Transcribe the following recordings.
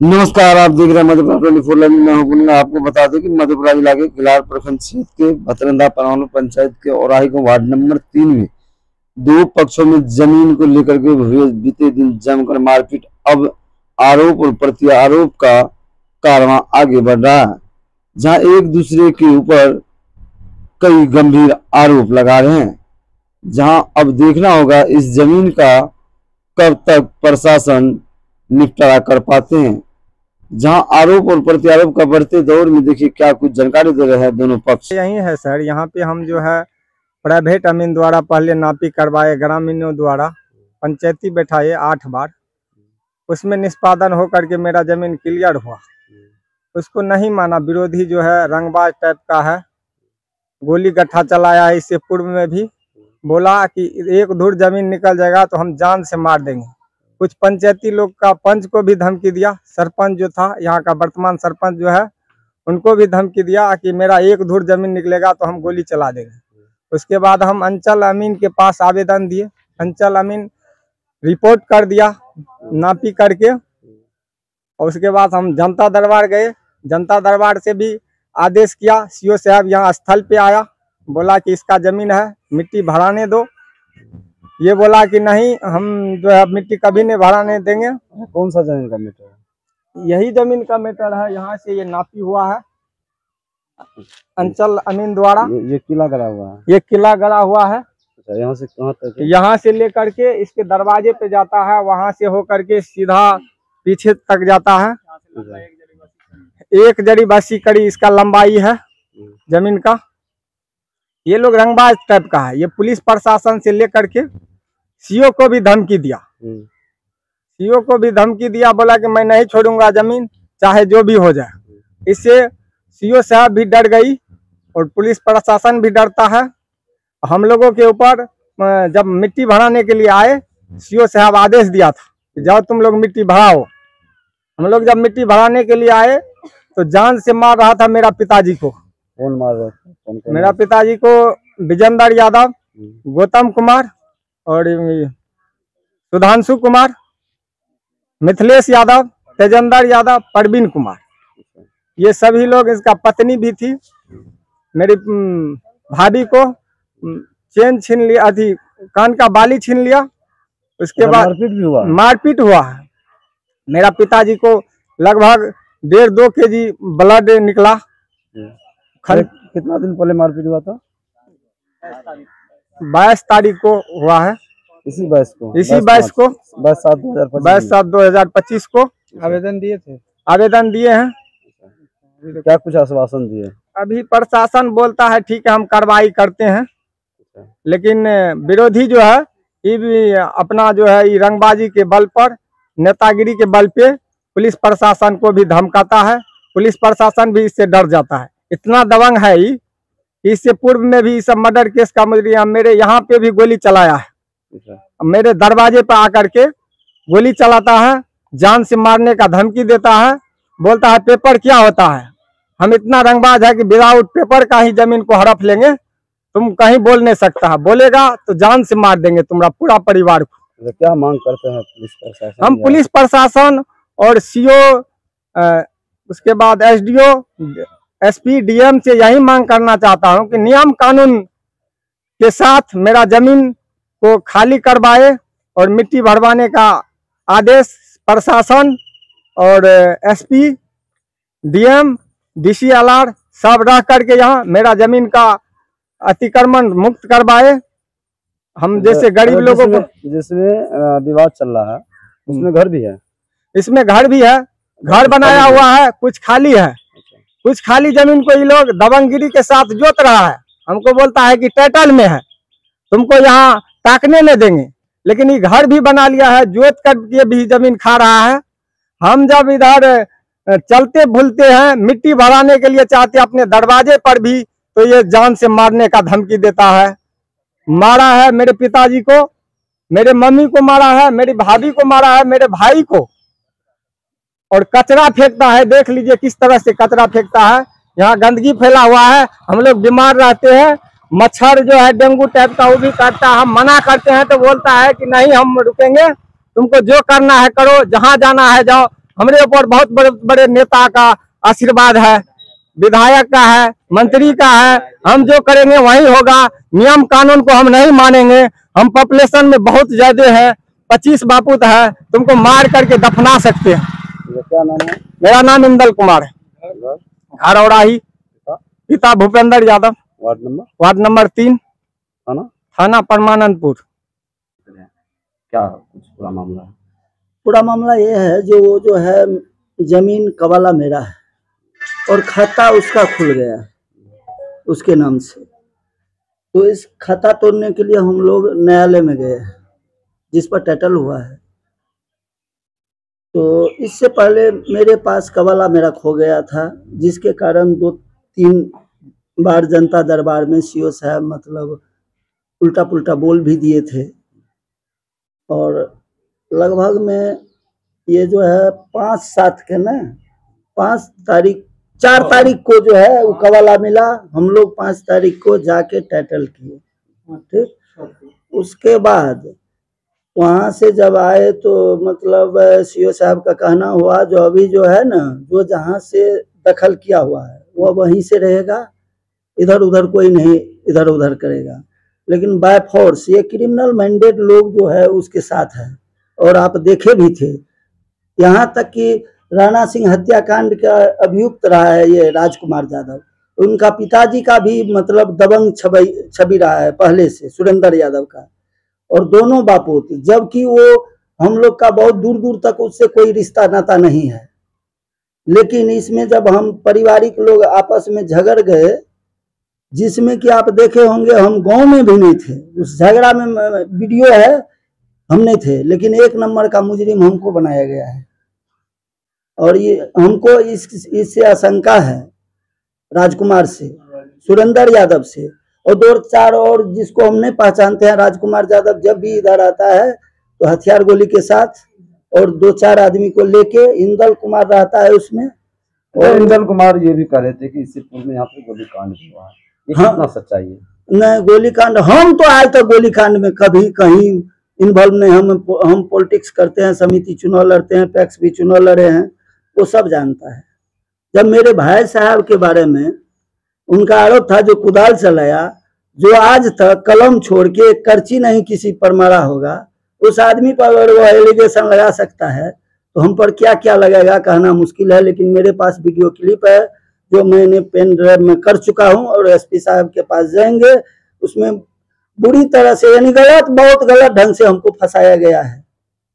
नमस्कार, आप देख रहे हैं मध्यप्रदेश 24 लाइव। मैं हूं पुण्य। आपको बता दें कि मध्यप्रदेश इलाके किलार प्रखंड क्षेत्र के भतरंदा परमाणु पंचायत के औराही को वार्ड नंबर 3 में दो पक्षों में जमीन को लेकर के हुए बीते दिन जमकर मारपीट। अब आरोप और प्रत्यारोप का कारवां आगे बढ़ रहा है, जहां एक दूसरे के ऊपर कई गंभीर आरोप लगा रहे हैं। जहां अब देखना होगा इस जमीन का कब तक प्रशासन निपटारा कर पाते हैं। जहां आरोप और प्रत्यारोप का बढ़ते दौर में देखिए क्या कुछ जानकारी दे रहे हैं दोनों पक्ष। यही है सर, यहाँ पे हम जो है प्राइवेट अमीन द्वारा पहले नापी करवाए, ग्रामीणों द्वारा पंचायती बैठाए 8 बार, उसमें निष्पादन हो करके मेरा जमीन क्लियर हुआ। उसको नहीं माना, विरोधी जो है रंगबाज टाइप का है, गोली गट्ठा चलाया है। इससे पूर्व में भी बोला कि एक धूर जमीन निकल जाएगा तो हम जान से मार देंगे। कुछ पंचायती लोग का पंच को भी धमकी दिया, सरपंच जो था यहाँ का वर्तमान सरपंच जो है उनको भी धमकी दिया कि मेरा एक धूर जमीन निकलेगा तो हम गोली चला देंगे। उसके बाद हम अंचल अमीन के पास आवेदन दिए, अंचल अमीन रिपोर्ट कर दिया नापी करके। और उसके बाद हम जनता दरबार गए, जनता दरबार से भी आदेश किया। सीओ साहब यहाँ स्थल पे आया, बोला कि इसका जमीन है, मिट्टी भराने दो। ये बोला कि नहीं, हम जो है मिट्टी कभी नहीं भराने देंगे। कौन सा जमीन का मैटर है? यही जमीन का मैटर है, यहाँ से ये नापी हुआ है अंचल अमीन द्वारा। ये किला गड़ा हुआ है। ये किला गड़ा हुआ है। अच्छा, यहाँ से कहाँ तक है? यहाँ से लेकर के इसके दरवाजे पे जाता है, वहां से होकर के सीधा पीछे तक जाता है। एक जड़ी बसी कड़ी इसका लंबाई है जमीन का। ये लोग रंगबाज टाइप का है। ये पुलिस प्रशासन से लेकर के सीओ को भी धमकी दिया, सीओ को भी धमकी दिया, बोला कि मैं नहीं छोड़ूंगा जमीन, चाहे जो भी हो जाए। इससे सीओ साहब भी डर गई और पुलिस प्रशासन भी डरता है। हम लोगों के ऊपर जब मिट्टी भराने के लिए आए, सीओ साहब आदेश दिया था कि जाओ तुम लोग मिट्टी भराओ। हम लोग जब मिट्टी भराने के लिए आए तो जान से मार रहा था मेरा पिताजी को। कौन मार रहा था? मेरा पिताजी को विजेंद्र यादव, गौतम कुमार और सुधांशु कुमार, मिथिलेश यादव, तेजेंद्र यादव, परवीन कुमार, ये सभी लोग। इसका पत्नी भी थी। मेरी भाभी को चेन छीन लिया, अथी कान का बाली छीन लिया। उसके बाद मारपीट हुआ है। मेरा पिताजी को लगभग 1.5-2 kg ब्लड निकला। कितना दिन पहले मारपीट हुआ था? 22 तारीख को हुआ है। इसी 22 को 22/7/2025 को आवेदन दिए थे। आवेदन दिए हैं। क्या कुछ आश्वासन दिए? अभी प्रशासन बोलता है ठीक है हम कार्रवाई करते हैं, लेकिन विरोधी जो है ये भी अपना जो है ये रंगबाजी के बल पर, नेतागिरी के बल पे पुलिस प्रशासन को भी धमकाता है। पुलिस प्रशासन भी इससे डर जाता है। इतना दबंग है ये, इससे पूर्व में भी सब मर्डर केस का मुजरिम मेरे यहाँ पे भी गोली चलाया है। मेरे दरवाजे पर आकर के गोली चलाता है, जान से मारने का धमकी देता है, बोलता है पेपर क्या होता है। हम इतना रंगबाज है कि विदाउट पेपर का ही जमीन को हड़प लेंगे, तुम कहीं बोल नहीं सकता है, बोलेगा तो जान से मार देंगे तुम्हारा पूरा परिवार को। क्या मांग करते हैं पुलिस प्रशासन? हम पुलिस प्रशासन और सीओ, उसके बाद एसडीओ, एसपी, डीएम से यही मांग करना चाहता हूं कि नियम कानून के साथ मेरा जमीन को खाली करवाए और मिट्टी भरवाने का आदेश प्रशासन और एसपी, डीएम, डीसीएलआर सब रह करके यहाँ मेरा जमीन का अतिक्रमण मुक्त करवाए। हम जैसे गरीब लोगों को, जिसमें विवाद चल रहा है उसमें घर भी है, इसमें घर भी है, घर बनाया हुआ है, कुछ खाली है। कुछ खाली जमीन को ये लोग दबंगगिरी के साथ जोत रहा है। हमको बोलता है कि टाइटल में है, तुमको यहाँ ताकने नहीं देंगे, लेकिन ये घर भी बना लिया है, जोत करके भी जमीन खा रहा है। हम जब इधर चलते भूलते हैं, मिट्टी भराने के लिए चाहते हैं अपने दरवाजे पर भी, तो ये जान से मारने का धमकी देता है। मारा है मेरे पिताजी को, मेरे मम्मी को मारा है, मेरी भाभी को मारा है, मेरे भाई को, और कचरा फेंकता है। देख लीजिए किस तरह से कचरा फेंकता है। यहाँ गंदगी फैला हुआ है, हम लोग बीमार रहते हैं। मच्छर जो है डेंगू टाइप का वो भी काटता है। हम मना करते हैं तो बोलता है कि नहीं हम रुकेंगे, तुमको जो करना है करो, जहाँ जाना है जाओ, हमारे ऊपर बहुत बड़े बड़े नेता का आशीर्वाद है, विधायक का है, मंत्री का है। हम जो करेंगे वही होगा। नियम कानून को हम नहीं मानेंगे। हम पॉपुलेशन में बहुत ज्यादा है, 25 बापूत है, तुमको मार करके दफना सकते हैं। क्या नाम है? मेरा नाम इंदल कुमार है, घर औराही, पिता भूपेंद्र यादव, वार्ड नंबर 3, थाना परमानंदपुर। क्या कुछ पूरा मामला है? पूरा मामला ये है, जो है जमीन कवाला मेरा है और खाता उसका खुल गया है उसके नाम से। तो इस खाता तोड़ने के लिए हम लोग न्यायालय में गए हैं, जिस पर टाइटल हुआ है। तो इससे पहले मेरे पास कवाला मेरा खो गया था, जिसके कारण 2-3 बार जनता दरबार में सीओ साहब मतलब उल्टा पुल्टा बोल भी दिए थे। और लगभग में ये जो है 5-7 के ना 4 तारीख को जो है वो कवाला मिला। हम लोग 5 तारीख को जाके टाइटल किए, ठीक। उसके बाद वहाँ से जब आए तो मतलब सीओ साहब का कहना हुआ, जो अभी जो है ना, जो जहाँ से दखल किया हुआ है वो वहीं से रहेगा, इधर उधर कोई नहीं इधर उधर करेगा। लेकिन बाय फोर्स ये क्रिमिनल मैंडेट लोग जो है उसके साथ है। और आप देखे भी थे, यहाँ तक कि राणा सिंह हत्याकांड का अभियुक्त रहा है ये राजकुमार यादव, उनका पिताजी का भी मतलब दबंग छवि रहा है पहले से, सुरेंद्र यादव का। और दोनों बापूत, जबकि वो हम लोग का बहुत दूर दूर तक उससे कोई रिश्ता नाता नहीं है। लेकिन इसमें जब हम पारिवारिक लोग आपस में झगड़ गए, जिसमें कि आप देखे होंगे हम गांव में भी नहीं थे, उस झगड़ा में वीडियो है, हम नहीं थे, लेकिन 1 नंबर का मुजरिम हमको बनाया गया है। और ये हमको इससे आशंका है राजकुमार से, सुरेंद्र यादव से, और 2-4 और जिसको हम नहीं पहचानते हैं। राजकुमार यादव जब भी इधर आता है तो हथियार गोली के साथ और 2-4 आदमी को लेके, इंदल कुमार रहता है उसमें। और इंदल कुमार ये भी कह रहे थे कि इससे पूर्व में यहाँ पे गोलीकांड हुआ है, ये कितना सच्चाई है? नहीं, गोलीकांड हम तो आज तक गोलीकांड में कभी कहीं इन्वॉल्व नहीं। हम पॉलिटिक्स करते हैं, समिति चुनाव लड़ते हैं, पैक्स भी चुनाव लड़े हैं, वो सब जानता है। जब मेरे भाई साहब के बारे में उनका आरोप था, जो कुदाल चलाया, जो आज तक कलम छोड़ के करची नहीं किसी पर मारा होगा, उस आदमी पर अगर वो एलिगेशन लगा सकता है तो हम पर क्या क्या लगेगा कहना मुश्किल है। लेकिन मेरे पास वीडियो क्लिप है जो मैंने पेन ड्राइव में कर चुका हूं, और एसपी साहब के पास जाएंगे। उसमें बुरी तरह से, यानी बहुत गलत ढंग से हमको फंसाया गया है।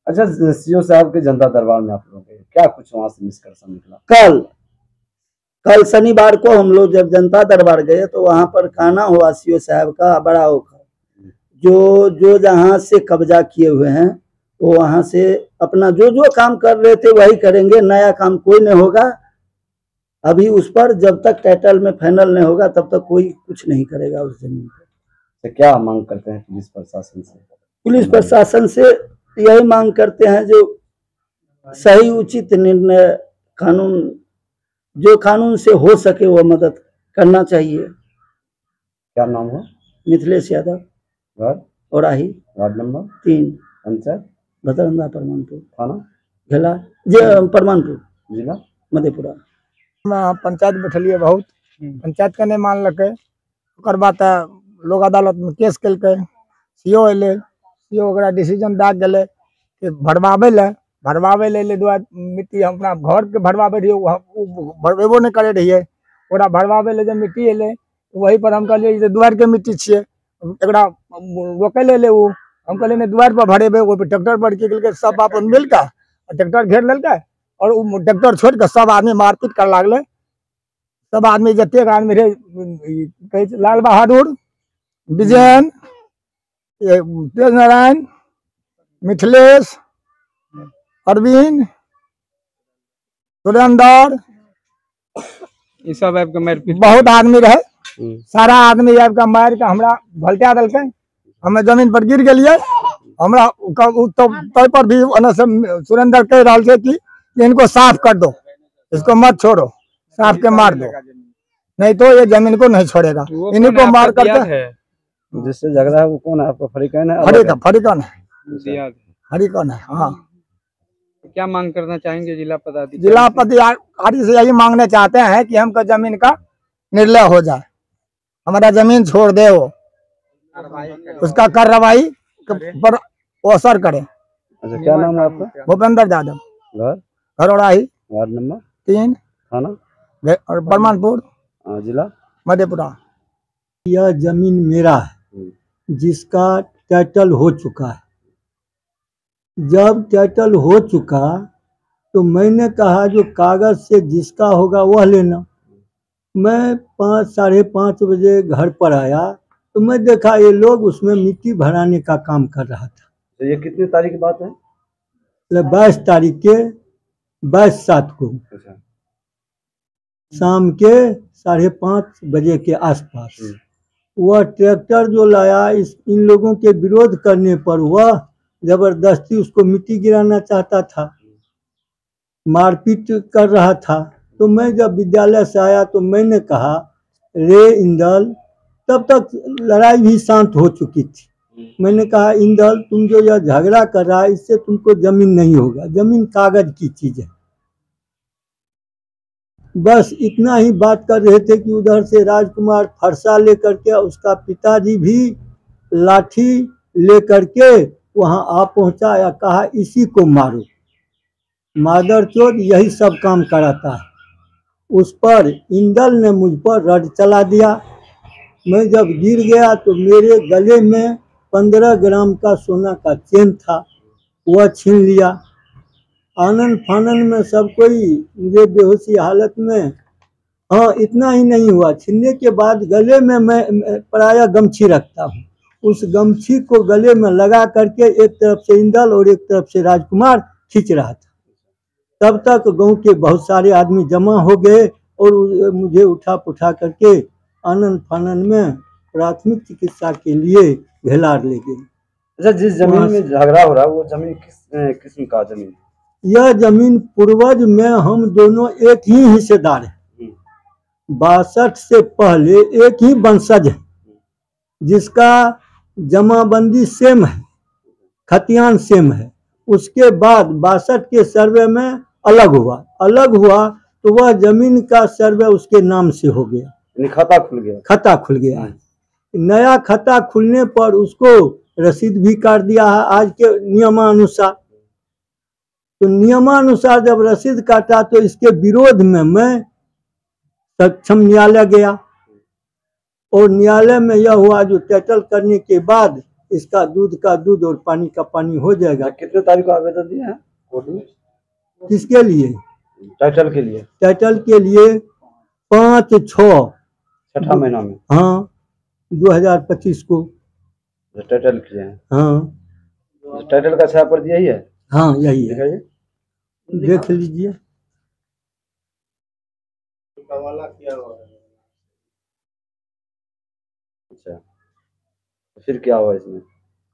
अच्छा, सीओ साहब के जनता दरबार में आप लोग गए, क्या कुछ वहां से निष्कर्ष निकला? कल शनिवार को हम लोग जब जनता दरबार गए तो वहां पर कहना हुआ सीओ साहब का बड़ा होकर, जो जहां से कब्जा किए हुए हैं वो वहां से अपना जो काम कर रहे थे वही करेंगे, नया काम कोई नहीं होगा। अभी उस पर जब तक टाइटल में फाइनल नहीं होगा तब तक कोई कुछ नहीं करेगा उस जमीन पर। तो क्या मांग करते हैं पुलिस प्रशासन से? पुलिस प्रशासन से यही मांग करते हैं जो सही उचित निर्णय, जो कानून से हो सके वो मदद करना चाहिए। क्या नाम है? मिथिलेश यादव, घर औराही, वार्ड नंबर 3, पंचायत भदरंदा परमानपुर, थाना घेला परमानपुर, जिला मधेपुरा। पंचायत बैठलिए, बहुत पंचायत के नहीं मानलकै, ओकर बाद लोक अदालत में केस केलकै। सीओ एले, सीओ ओकरा डिसीजन दे गेलै कि भरवावे ले ले दुआर मिट्टी हम अपना घर के भरवावे रहिए, भरवेबो नहीं करे रहिए। ओकरा भरवावे ले जब मिट्टी एले वही पर हम कहलिए जे दुआर के मिट्टी छिए, एकरा रोके ले उ हम कहलिए नहीं दुआर पर भरेबे। ओहि पर ट्रैक्टर पर की केलकै, सब अपन मिलके ट्रैक्टर घेर लेलकै और उ ट्रैक्टर छोड़ के सब आदमी मारपीट कर लागले। सब आदमी जतेक आदमी रहे, कहे लाल बहादुर, विजयन, तेज नारायण, मिथिलेश, अरविंद, सुरेंद्र, ये सब आपके मारपीट बहुत आदमी रहे। सारा आदमी आपका मार के हमरा भलटा दिलकै, हमें जमीन पर गिर गए। हमरा तो पर भी सुरेंद्र कह रहा है कि इनको साफ कर दो, इसको मत छोड़ो, साफ के मार दो, नहीं तो ये जमीन को नहीं छोड़ेगा। इन्हीं को मार करके जिससे झगड़ा है वो कौन है आपका? फरीकन है? फरीकन है, हाँ। क्या मांग करना चाहेंगे जिला पदाधिकारी जिला पदाधिकारी से यही मांगना चाहते हैं कि हमको जमीन का निर्णय हो जाए, हमारा जमीन छोड़ दे, वो उसका कार्रवाई पर वो असर करे। अच्छा, क्या नाम है आपका? भूपेंद्र यादव, घर घरोड़ाही, वार्ड नंबर 3 थाना और परमानपुर, जिला मधेपुरा। यह जमीन मेरा है जिसका टाइटल हो चुका है। जब टाइटल हो चुका तो मैंने कहा जो कागज से जिसका होगा वह लेना। मैं 5-5:30 बजे घर पर आया तो मैं देखा ये लोग उसमें मिट्टी भराने का काम कर रहा था। तो ये कितनी तारीख की बात है? 22 तारीख के 22/7 को अच्छा, शाम के 5:30 बजे के आसपास वह ट्रैक्टर जो लाया इन लोगों के विरोध करने पर वह जबरदस्ती उसको मिट्टी गिराना चाहता था, मारपीट कर रहा था। तो मैं जब विद्यालय से आया तो मैंने कहा, रे इंदल, तब तक लड़ाई भी शांत हो चुकी थी। मैंने कहा, इंदल, तुम जो यह झगड़ा कर रहा है इससे तुमको जमीन नहीं होगा, जमीन कागज की चीज है। बस इतना ही बात कर रहे थे कि उधर से राजकुमार फरसा लेकर के, उसका पिताजी भी लाठी लेकर के वहां आ पहुंचा या कहा इसी को मारो, मादरचोद यही सब काम कराता है। उस पर इंदल ने मुझ पर रड चला दिया। मैं जब गिर गया तो मेरे गले में 15 ग्राम का सोना का चेन था, वह छीन लिया। आनंद फानन में सब कोई मुझे बेहोशी हालत में, हाँ इतना ही नहीं हुआ, छीनने के बाद गले में मैं प्रायः गमछी रखता हूँ, उस गमछी को गले में लगा करके एक तरफ से इंदल और एक तरफ से राजकुमार खींच रहा था। तब तक गांव के बहुत सारे आदमी जमा हो गए और मुझे उठा पुठा करके आनंद फानन में प्राथमिक चिकित्सा के लिए घेलार ले गए। अच्छा, जिस जमीन में झगड़ा हो रहा है वो जमीन किस किस्म का जमीन? यह जमीन पूर्वज में हम दोनों एक ही हिस्सेदार हैं। 62 से पहले एक ही वंशज है जिसका जमाबंदी सेम है, खतियान सेम है। उसके बाद 62 के सर्वे में अलग हुआ तो वह जमीन का सर्वे उसके नाम से हो गया, खाता खुल गया है। नया खाता खुलने पर उसको रसीद भी काट दिया है आज के नियमानुसार। तो नियमानुसार जब रसीद काटा तो इसके विरोध में मैं सक्षम न्यायालय गया और न्यायालय में यह हुआ जो टाइटल करने के बाद इसका दूध का दूध और पानी का पानी हो जाएगा। कितने तारीख को आवेदन दिया है कोर्ट में? किसके लिए? टाइटल के लिए। टाइटल के लिए 5/6 छठा महीना में, हाँ 2025 को टाइटल किए हैं। हाँ टाइटल का छाया पर यही है। हाँ यही है, दिखाइए, देख लीजिए। अच्छा, तो फिर क्या हुआ इसमें?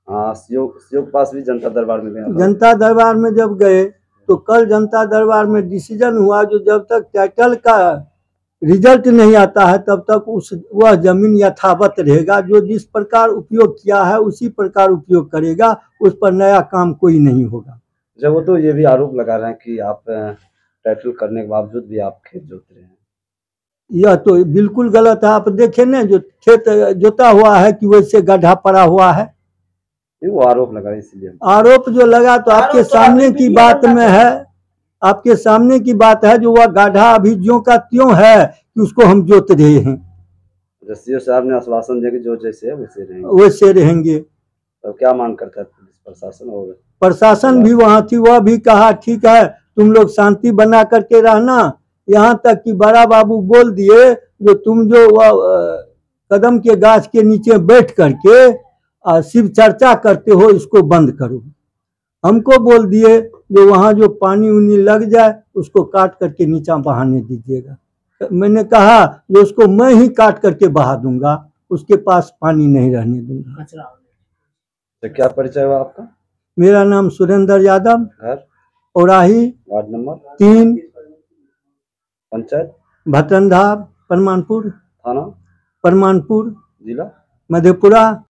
हाँ, सीओ पास भी जनता दरबार में गए। जनता दरबार में जब गए तो कल जनता दरबार में डिसीजन हुआ जो जब तक टाइटल का रिजल्ट नहीं आता है तब तक वह जमीन यथावत रहेगा, जो जिस प्रकार उपयोग किया है उसी प्रकार उपयोग करेगा, उस पर नया काम कोई नहीं होगा। जब वो तो ये भी आरोप लगा रहे हैं कि आप टाइटल करने के बावजूद भी आप खेत जोत रहे हैं। यह तो बिल्कुल गलत है। आप देखें ना, जो खेत जोता हुआ है कि वैसे गड्ढा पड़ा हुआ है। वो आरोप लगा, इसलिए आरोप जो लगा तो आपके सामने की बात में है, आपके सामने की बात है। जो वह गाढ़ा अभी ज्यों का त्यों है कि उसको हम जोत रहे हैं। सीओ साहब ने आश्वासन दिया कि जो जैसे है वैसे रहेंगे। तो क्या मांग करता है पुलिस प्रशासन? और प्रशासन भी वहाँ थी, वह भी कहा ठीक है तुम लोग शांति बना करके रहना। यहाँ तक कि बड़ा बाबू बोल दिए जो तुम जो कदम के गाछ के नीचे बैठ करके शिव चर्चा करते हो इसको बंद करो। हमको बोल दिए जो वहाँ जो पानी उनी लग जाए उसको काट करके नीचा बहाने दीजिएगा। मैंने कहा जो उसको मैं ही काट करके बहा दूंगा, उसके पास पानी नहीं रहने दूंगा। तो क्या परिचय हुआ आपका? मेरा नाम सुरेंद्र यादव, घर औराही, वार्ड नंबर 3, पंचायत भटरंधा, परमानपुर, थाना परमानपुर, जिला मधेपुरा।